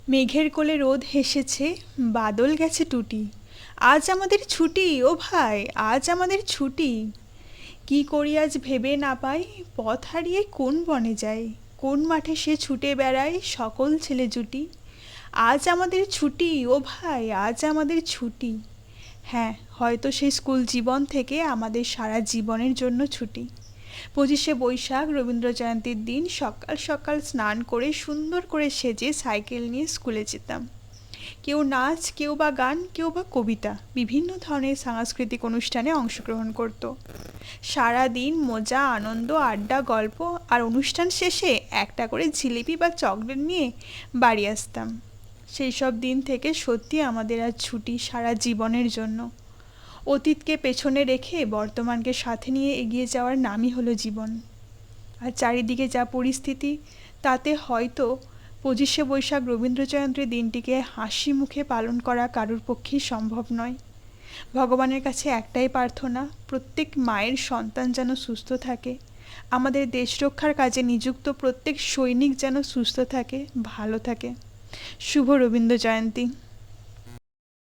মেঘের কোলে রোদ হেসেছে, বাদল গেছে টুটি। আজ আমাদের ছুটি ও ভাই, আজ আমাদের ছুটি। কি করি আজ ভেবে না পাই, পথ হারিয়ে কোন বনে যাই, কোন মাঠে সে ছুটে বেড়ায় সকল ছেলে জুটি। আজ আমাদের ছুটি ও ভাই, আজ আমাদের ছুটি। হ্যাঁ, হয়তো সেই স্কুল জীবন থেকে আমাদের সারা জীবনের জন্য ছুটি। ২৫শে বৈশাখ রবীন্দ্র জয়ন্তীর দিন সকাল সকাল স্নান করে সুন্দর করে সেজে সাইকেল নিয়ে স্কুলে যেতাম। কেউ নাচ, কেউ বা গান, কেউ বা কবিতা, বিভিন্ন ধরনের সাংস্কৃতিক অনুষ্ঠানে অংশগ্রহণ করত। সারা দিন মজা, আনন্দ, আড্ডা, গল্প, আর অনুষ্ঠান শেষে একটা করে জিলিপি বা চকলেট নিয়ে বাড়ি আসতাম। সেই সব দিন থেকে সত্যি আমাদের আজ ছুটি সারা জীবনের জন্য। অতীতকে পেছনে রেখে বর্তমানকে সাথে নিয়ে এগিয়ে যাওয়ার নামই হলো জীবন। আর চারিদিকে যা পরিস্থিতি, তাতে হয়তো ২৫শে বৈশাখ রবীন্দ্র জয়ন্তীর দিনটিকে হাসি মুখে পালন করা কারোর পক্ষেই সম্ভব নয়। ভগবানের কাছে একটাই প্রার্থনা, প্রত্যেক মায়ের সন্তান যেন সুস্থ থাকে, আমাদের দেশ রক্ষার কাজে নিযুক্ত প্রত্যেক সৈনিক যেন সুস্থ থাকে, ভালো থাকে। শুভ রবীন্দ্র জয়ন্তী।